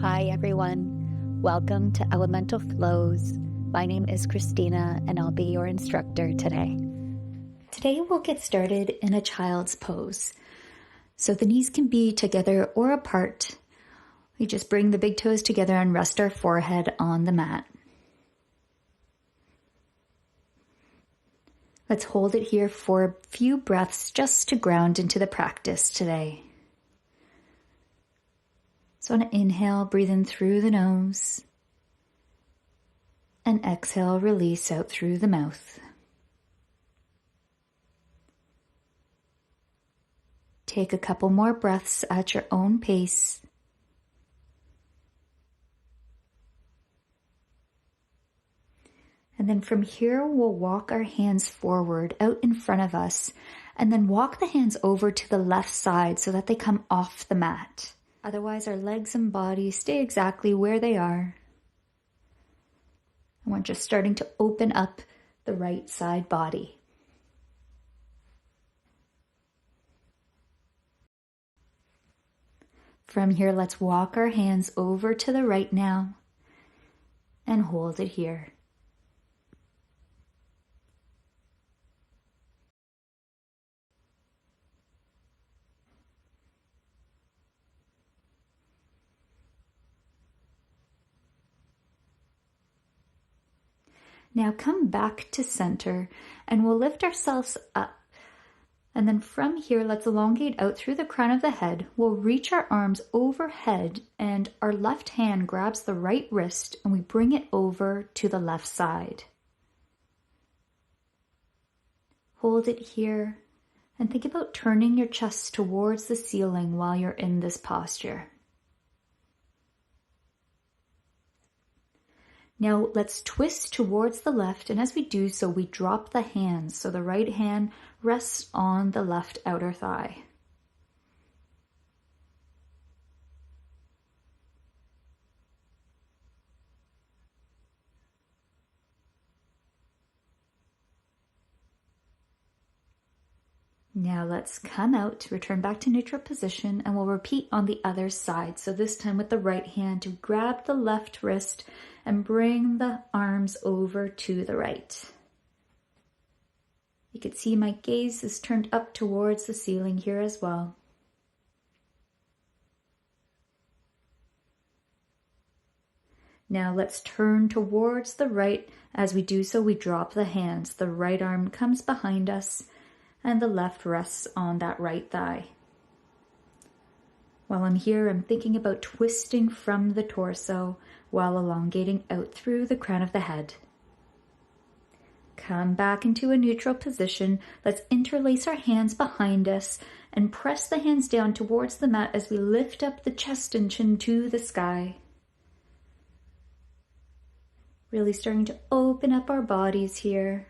Hi, everyone. Welcome to Elemental Flows. My name is Christina, and I'll be your instructor today. Today, we'll get started in a child's pose. So the knees can be together or apart. We just bring the big toes together and rest our forehead on the mat. Let's hold it here for a few breaths just to ground into the practice today. So on an inhale, breathe in through the nose, and exhale, release out through the mouth. Take a couple more breaths at your own pace. And then from here, we'll walk our hands forward out in front of us, and then walk the hands over to the left side so that they come off the mat. Otherwise, our legs and body stay exactly where they are. And we're just starting to open up the right side body. From here, let's walk our hands over to the right now and hold it here. Now come back to center and we'll lift ourselves up. And then from here, let's elongate out through the crown of the head. We'll reach our arms overhead and our left hand grabs the right wrist and we bring it over to the left side. Hold it here and think about turning your chest towards the ceiling while you're in this posture. Now let's twist towards the left, and as we do so, we drop the hands so the right hand rests on the left outer thigh. Now let's come out, return back to neutral position, and we'll repeat on the other side. So this time with the right hand to grab the left wrist and bring the arms over to the right. You can see my gaze is turned up towards the ceiling here as well. Now let's turn towards the right. As we do so, we drop the hands. The right arm comes behind us and the left rests on that right thigh. While I'm here, I'm thinking about twisting from the torso while elongating out through the crown of the head. Come back into a neutral position. Let's interlace our hands behind us and press the hands down towards the mat as we lift up the chest and chin to the sky. Really starting to open up our bodies here.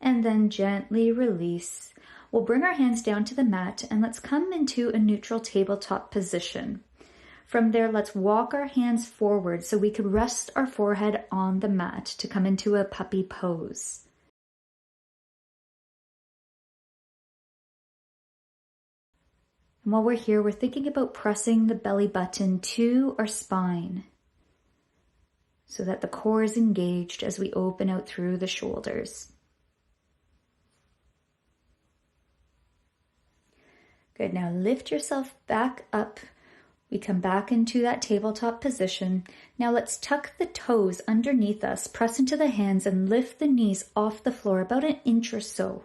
And then gently release. We'll bring our hands down to the mat and let's come into a neutral tabletop position. From there, let's walk our hands forward so we could rest our forehead on the mat to come into a puppy pose. And while we're here, we're thinking about pressing the belly button to our spine so that the core is engaged as we open out through the shoulders. Good, now lift yourself back up. We come back into that tabletop position. Now let's tuck the toes underneath us, press into the hands and lift the knees off the floor about an inch or so.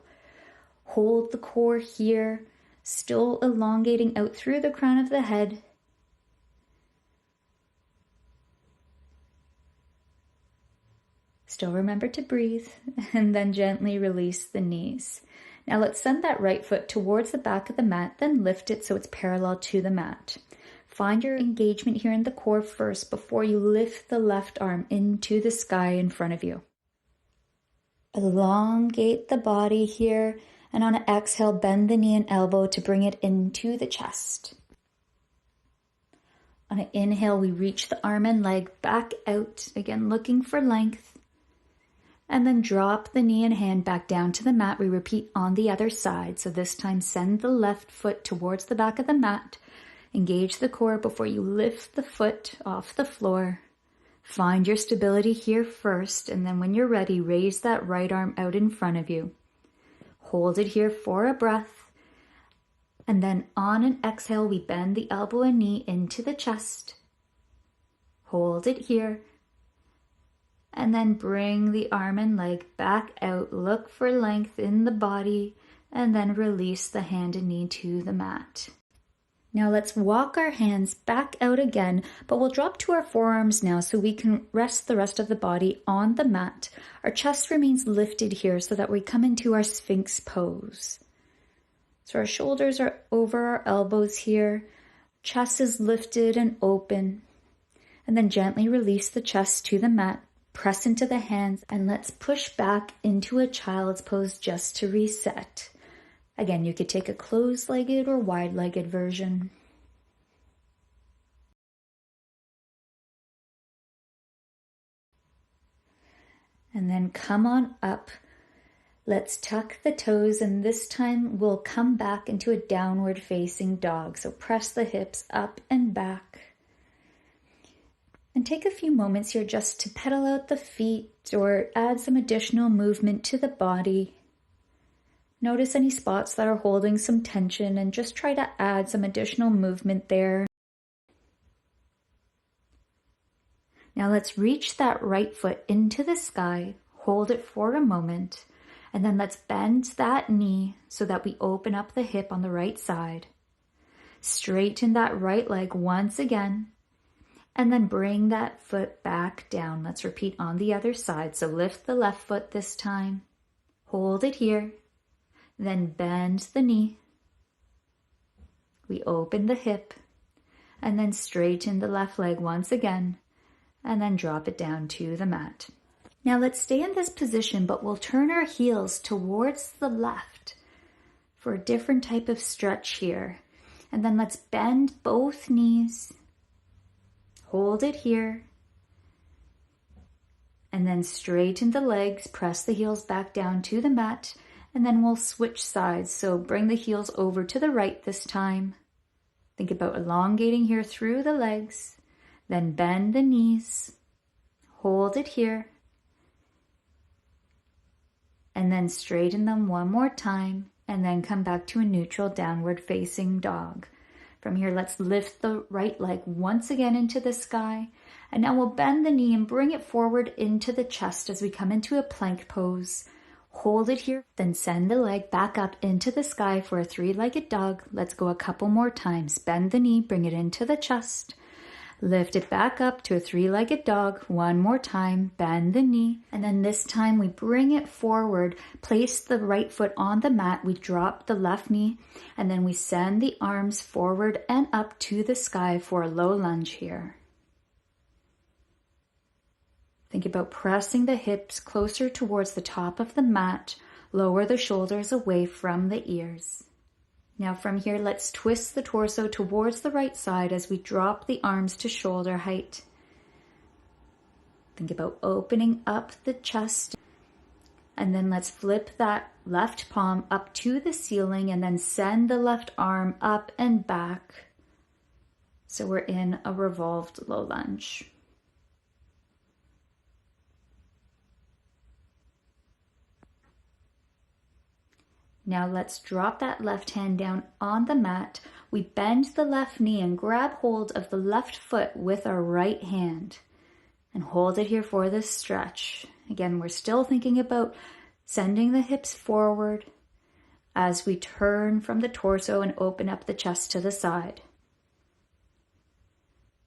Hold the core here, still elongating out through the crown of the head. Still remember to breathe and then gently release the knees. Now let's send that right foot towards the back of the mat, then lift it so it's parallel to the mat. Find your engagement here in the core first before you lift the left arm into the sky in front of you. Elongate the body here, and on an exhale, bend the knee and elbow to bring it into the chest. On an inhale, we reach the arm and leg back out, again looking for length. And then drop the knee and hand back down to the mat. We repeat on the other side. So this time send the left foot towards the back of the mat. Engage the core before you lift the foot off the floor. Find your stability here first, and then when you're ready, raise that right arm out in front of you. Hold it here for a breath. And then on an exhale, we bend the elbow and knee into the chest. Hold it here. And then bring the arm and leg back out. Look for length in the body, and then release the hand and knee to the mat. Now let's walk our hands back out again, but we'll drop to our forearms now so we can rest the rest of the body on the mat. Our chest remains lifted here so that we come into our Sphinx pose. So our shoulders are over our elbows here. Chest is lifted and open. And then gently release the chest to the mat. Press into the hands and let's push back into a child's pose just to reset. Again, you could take a closed-legged or wide-legged version. And then come on up. Let's tuck the toes, and this time we'll come back into a downward facing dog. So press the hips up and back. And take a few moments here just to pedal out the feet or add some additional movement to the body. Notice any spots that are holding some tension and just try to add some additional movement there. Now let's reach that right foot into the sky, hold it for a moment, and then let's bend that knee so that we open up the hip on the right side. Straighten that right leg once again, and then bring that foot back down. Let's repeat on the other side. So lift the left foot this time, hold it here. Then bend the knee. We open the hip and then straighten the left leg once again and then drop it down to the mat. Now let's stay in this position, but we'll turn our heels towards the left for a different type of stretch here. And then let's bend both knees. Hold it here. And then straighten the legs, press the heels back down to the mat. And then we'll switch sides. So bring the heels over to the right this time. Think about elongating here through the legs. Then bend the knees. Hold it here. And then straighten them one more time. And then come back to a neutral downward facing dog. From here, let's lift the right leg once again into the sky. And now we'll bend the knee and bring it forward into the chest as we come into a plank pose. Hold it here, then send the leg back up into the sky for a three-legged dog. Let's go a couple more times. Bend the knee, bring it into the chest. Lift it back up to a three-legged dog. One more time, bend the knee. And then this time we bring it forward, place the right foot on the mat. We drop the left knee, and then we send the arms forward and up to the sky for a low lunge here. Think about pressing the hips closer towards the top of the mat. Lower the shoulders away from the ears. Now from here, let's twist the torso towards the right side as we drop the arms to shoulder height. Think about opening up the chest. And then let's flip that left palm up to the ceiling and then send the left arm up and back. So we're in a revolved low lunge. Now let's drop that left hand down on the mat. We bend the left knee and grab hold of the left foot with our right hand and hold it here for this stretch. Again, we're still thinking about sending the hips forward as we turn from the torso and open up the chest to the side.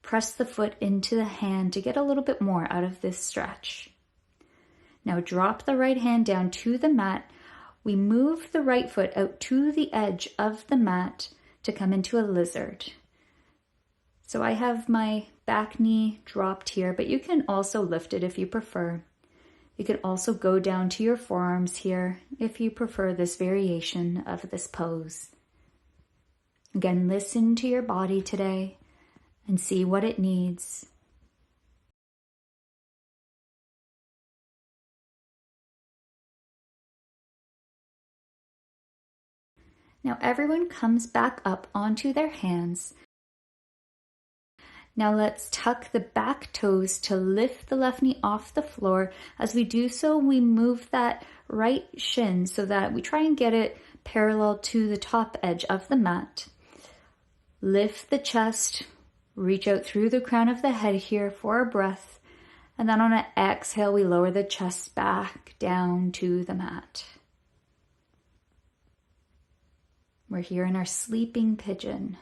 Press the foot into the hand to get a little bit more out of this stretch. Now drop the right hand down to the mat. We move the right foot out to the edge of the mat to come into a lizard. So I have my back knee dropped here, but you can also lift it if you prefer. You could also go down to your forearms here if you prefer this variation of this pose. Again, listen to your body today and see what it needs. Now everyone comes back up onto their hands. Now let's tuck the back toes to lift the left knee off the floor. As we do so, we move that right shin so that we try and get it parallel to the top edge of the mat. Lift the chest, reach out through the crown of the head here for a breath. And then on an exhale, we lower the chest back down to the mat. We're here in our sleeping pigeon.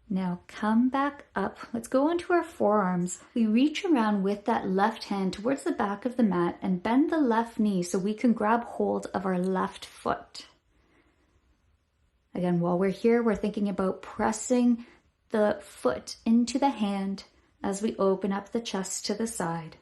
Now come back up. Let's go onto our forearms. We reach around with that left hand towards the back of the mat and bend the left knee so we can grab hold of our left foot. Again, while we're here, we're thinking about pressing the foot into the hand as we open up the chest to the side.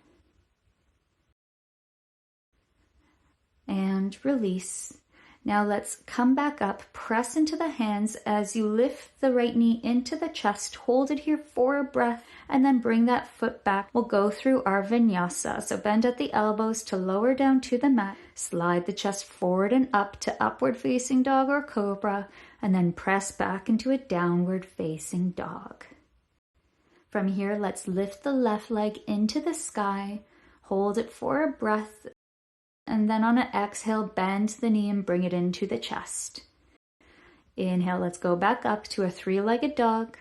And release. Now let's come back up, press into the hands as you lift the right knee into the chest, hold it here for a breath, and then bring that foot back. We'll go through our vinyasa. So bend at the elbows to lower down to the mat, slide the chest forward and up to upward facing dog or cobra, and then press back into a downward facing dog. From here, let's lift the left leg into the sky, hold it for a breath, and then on an exhale, bend the knee and bring it into the chest. Inhale, let's go back up to a three-legged dog.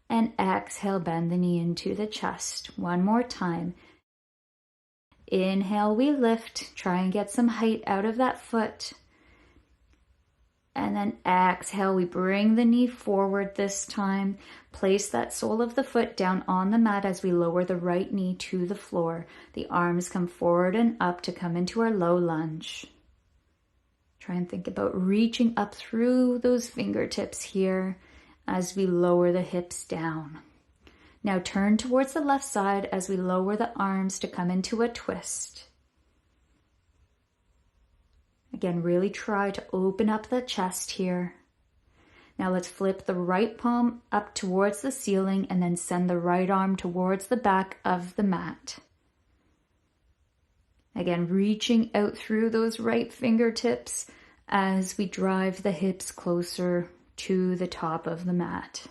And exhale, bend the knee into the chest. One more time. Inhale, we lift. Try and get some height out of that foot. And then exhale, we bring the knee forward this time. Place that sole of the foot down on the mat as we lower the right knee to the floor. The arms come forward and up to come into our low lunge. Try and think about reaching up through those fingertips here as we lower the hips down. Now turn towards the left side as we lower the arms to come into a twist. Again, really try to open up the chest here. Now let's flip the right palm up towards the ceiling and then send the right arm towards the back of the mat. Again, reaching out through those right fingertips as we drive the hips closer to the top of the mat.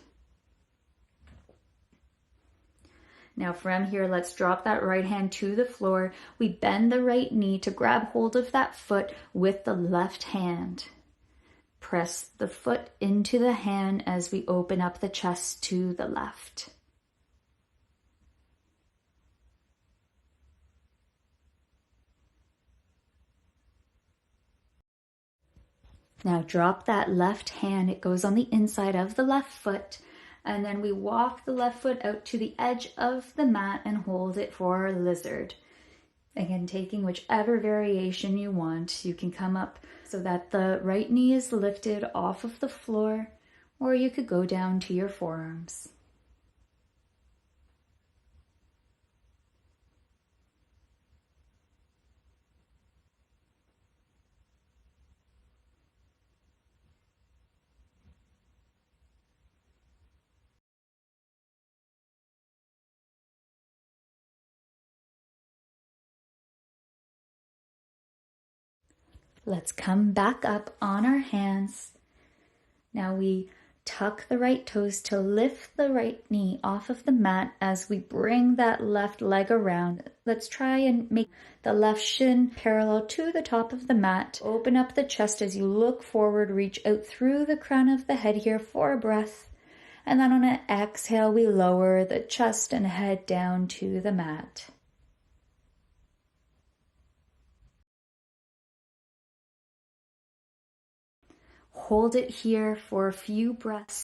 Now from here, let's drop that right hand to the floor. We bend the right knee to grab hold of that foot with the left hand. Press the foot into the hand as we open up the chest to the left. Now drop that left hand. It goes on the inside of the left foot. And then we walk the left foot out to the edge of the mat and hold it for a lizard. Again, taking whichever variation you want. You can come up so that the right knee is lifted off of the floor, or you could go down to your forearms. Let's come back up on our hands. Now we tuck the right toes to lift the right knee off of the mat as we bring that left leg around. Let's try and make the left shin parallel to the top of the mat. Open up the chest as you look forward, reach out through the crown of the head here for a breath. And then on an exhale, we lower the chest and head down to the mat. Hold it here for a few breaths.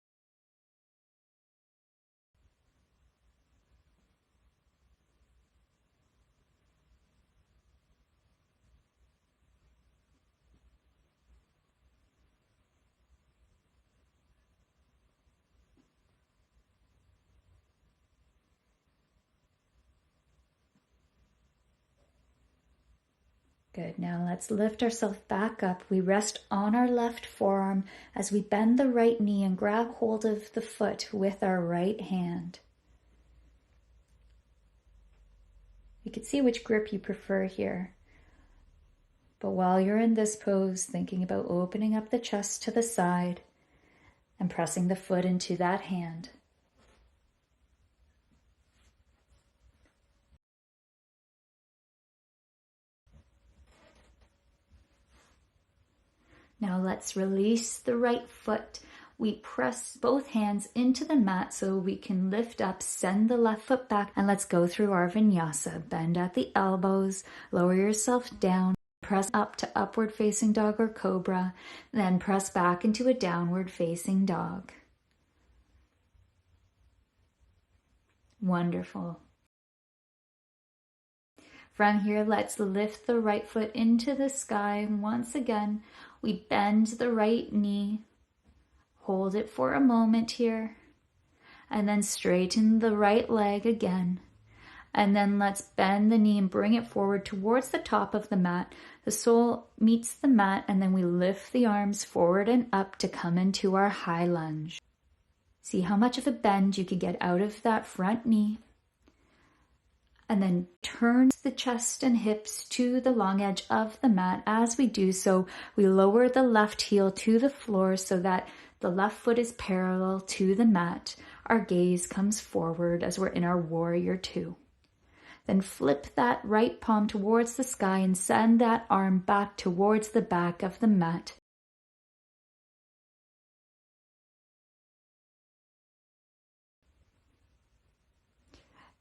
Good. Now let's lift ourselves back up. We rest on our left forearm as we bend the right knee and grab hold of the foot with our right hand. You can see which grip you prefer here. But while you're in this pose, thinking about opening up the chest to the side and pressing the foot into that hand. Now let's release the right foot. We press both hands into the mat so we can lift up, send the left foot back, and let's go through our vinyasa. Bend at the elbows, lower yourself down, press up to upward facing dog or cobra, then press back into a downward facing dog. Wonderful. From here, let's lift the right foot into the sky. Once again, we bend the right knee, hold it for a moment here, and then straighten the right leg again. And then let's bend the knee and bring it forward towards the top of the mat. The sole meets the mat, and then we lift the arms forward and up to come into our high lunge. See how much of a bend you can get out of that front knee. And then turn the chest and hips to the long edge of the mat. As we do so, we lower the left heel to the floor so that the left foot is parallel to the mat. Our gaze comes forward as we're in our warrior two. Then flip that right palm towards the sky and send that arm back towards the back of the mat.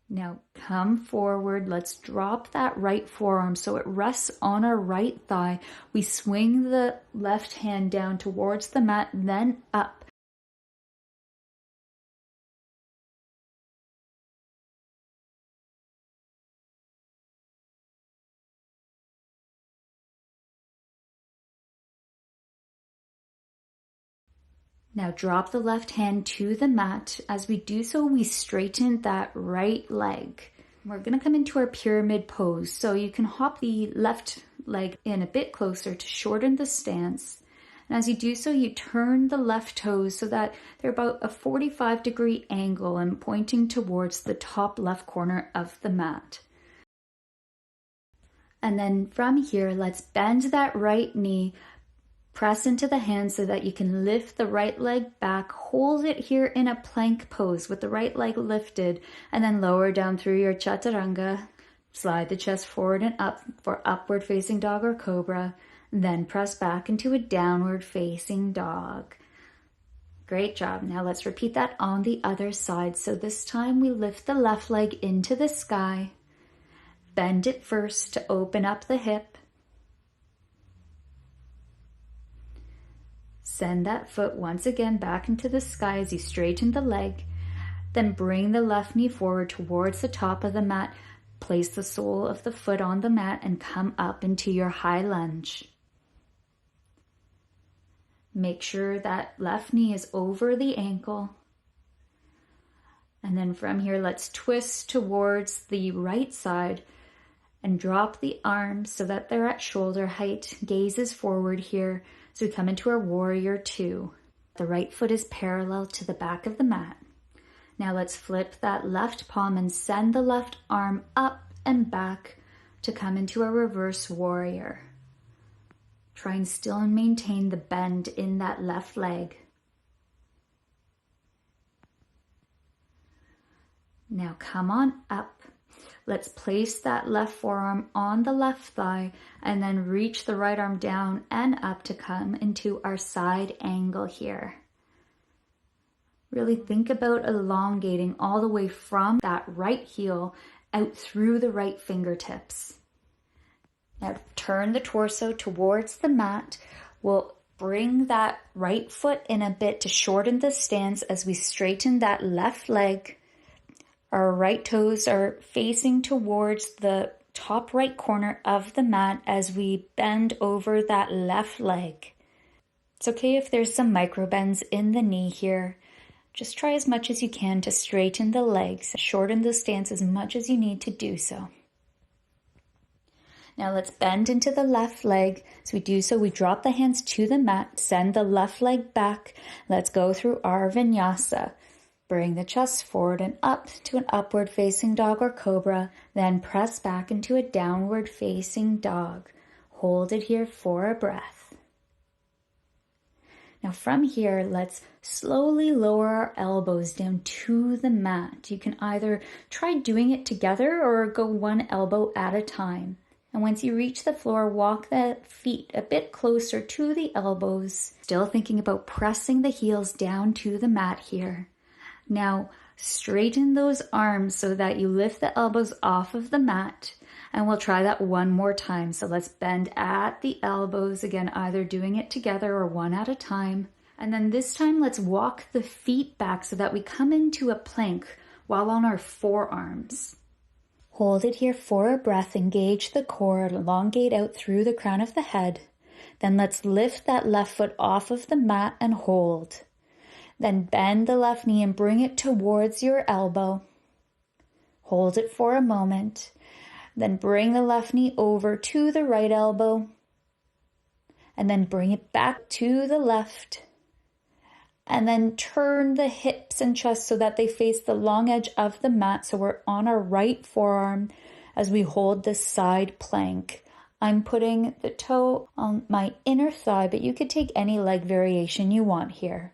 Now come forward. Let's drop that right forearm so it rests on our right thigh. We swing the left hand down towards the mat, then up. Now drop the left hand to the mat. As we do so, we straighten that right leg. We're going to come into our pyramid pose. So you can hop the left leg in a bit closer to shorten the stance. And as you do so, you turn the left toes so that they're about a 45-degree angle and pointing towards the top left corner of the mat. And then from here, let's bend that right knee. Press into the hand so that you can lift the right leg back. Hold it here in a plank pose with the right leg lifted, and then lower down through your chaturanga. Slide the chest forward and up for upward facing dog or cobra. Then press back into a downward facing dog. Great job. Now let's repeat that on the other side. So this time we lift the left leg into the sky. Bend it first to open up the hip. Send that foot once again back into the sky as you straighten the leg. Then bring the left knee forward towards the top of the mat. Place the sole of the foot on the mat and come up into your high lunge. Make sure that left knee is over the ankle. And then from here, let's twist towards the right side and drop the arms so that they're at shoulder height. Gaze is forward here. So we come into our warrior two. The right foot is parallel to the back of the mat. Now let's flip that left palm and send the left arm up and back to come into a reverse warrior. Try and still maintain the bend in that left leg. Now come on up. Let's place that left forearm on the left thigh and then reach the right arm down and up to come into our side angle here. Really think about elongating all the way from that right heel out through the right fingertips. Now turn the torso towards the mat. We'll bring that right foot in a bit to shorten the stance as we straighten that left leg. Our right toes are facing towards the top right corner of the mat as we bend over that left leg. It's okay if there's some micro bends in the knee here. Just try as much as you can to straighten the legs, shorten the stance as much as you need to do so. Now let's bend into the left leg. As we do so, we drop the hands to the mat, send the left leg back. Let's go through our vinyasa. Bring the chest forward and up to an upward facing dog or cobra, then press back into a downward facing dog. Hold it here for a breath. Now from here, let's slowly lower our elbows down to the mat. You can either try doing it together or go one elbow at a time. And once you reach the floor, walk the feet a bit closer to the elbows, still thinking about pressing the heels down to the mat here. Now straighten those arms so that you lift the elbows off of the mat, and we'll try that one more time. So let's bend at the elbows, again, either doing it together or one at a time. And then this time, let's walk the feet back so that we come into a plank while on our forearms. Hold it here for a breath, engage the core, elongate out through the crown of the head. Then let's lift that left foot off of the mat and hold. Then bend the left knee and bring it towards your elbow. Hold it for a moment. Then bring the left knee over to the right elbow. And then bring it back to the left. And then turn the hips and chest so that they face the long edge of the mat. So we're on our right forearm as we hold the side plank. I'm putting the toe on my inner thigh, but you could take any leg variation you want here.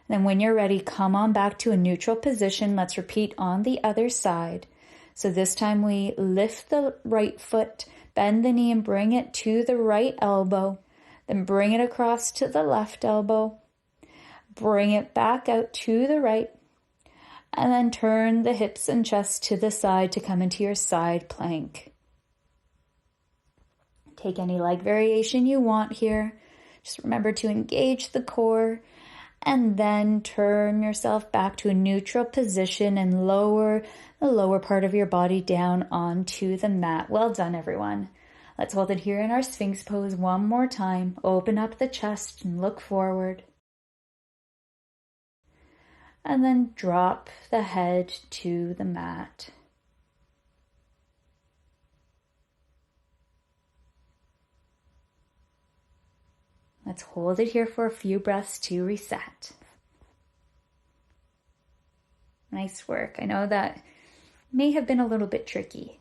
Then when you're ready, come on back to a neutral position. Let's repeat on the other side. So this time we lift the right foot, bend the knee and bring it to the right elbow. Then bring it across to the left elbow. Bring it back out to the right. And then turn the hips and chest to the side to come into your side plank. Take any leg variation you want here. Just remember to engage the core. And then turn yourself back to a neutral position and lower the lower part of your body down onto the mat. Well done, everyone. Let's hold it here in our Sphinx pose one more time. Open up the chest and look forward. And then drop the head to the mat. Let's hold it here for a few breaths to reset. Nice work. I know that may have been a little bit tricky.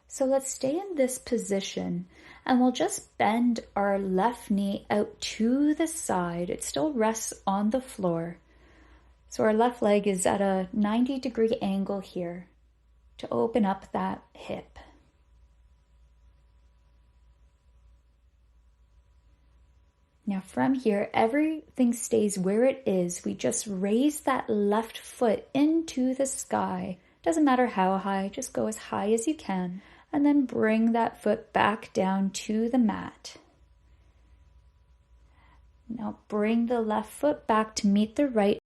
So let's stay in this position and we'll just bend our left knee out to the side. It still rests on the floor. So our left leg is at a 90-degree angle here to open up that hip. Now from here, everything stays where it is. We just raise that left foot into the sky. Doesn't matter how high, just go as high as you can. And then bring that foot back down to the mat. Now bring the left foot back to meet the right.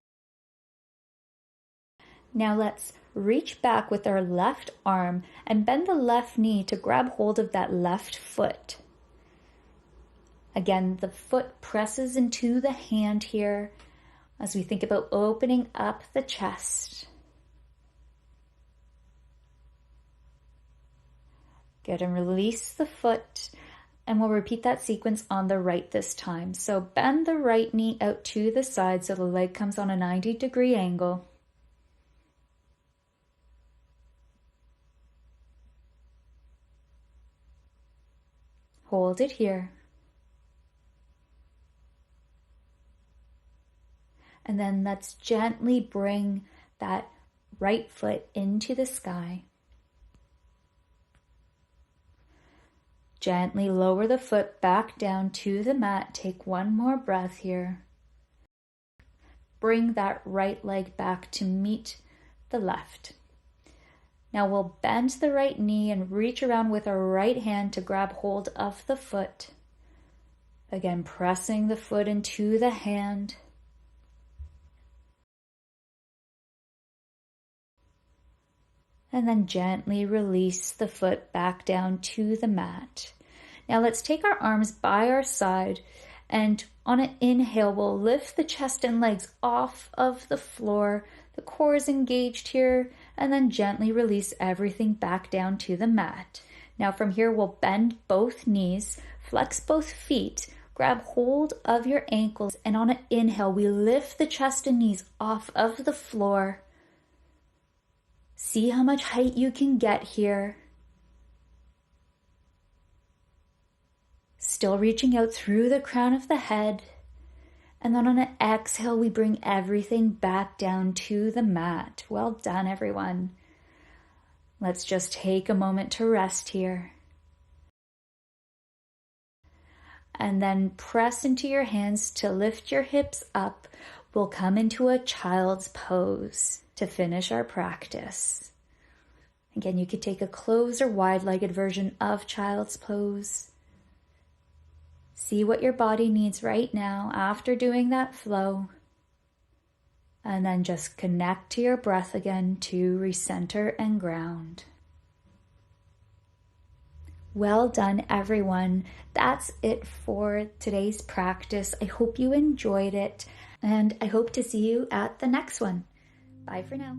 Now let's reach back with our left arm and bend the left knee to grab hold of that left foot. Again, the foot presses into the hand here as we think about opening up the chest. Good, and release the foot, and we'll repeat that sequence on the right this time. So bend the right knee out to the side so the leg comes on a 90-degree angle. Hold it here. And then let's gently bring that right foot into the sky. Gently lower the foot back down to the mat. Take one more breath here. Bring that right leg back to meet the left. Now we'll bend the right knee and reach around with our right hand to grab hold of the foot. Again, pressing the foot into the hand. And then gently release the foot back down to the mat. Now let's take our arms by our side, and on an inhale, we'll lift the chest and legs off of the floor. The core is engaged here, and then gently release everything back down to the mat. Now from here, we'll bend both knees, flex both feet, grab hold of your ankles, and on an inhale, we lift the chest and knees off of the floor. See how much height you can get here. Still reaching out through the crown of the head. And then on an exhale, we bring everything back down to the mat. Well done, everyone. Let's just take a moment to rest here. And then press into your hands to lift your hips up. We'll come into a child's pose to finish our practice. Again, you could take a closed or wide-legged version of child's pose. See what your body needs right now after doing that flow. And then just connect to your breath again to recenter and ground. Well done, everyone. That's it for today's practice. I hope you enjoyed it, and I hope to see you at the next one. Bye for now.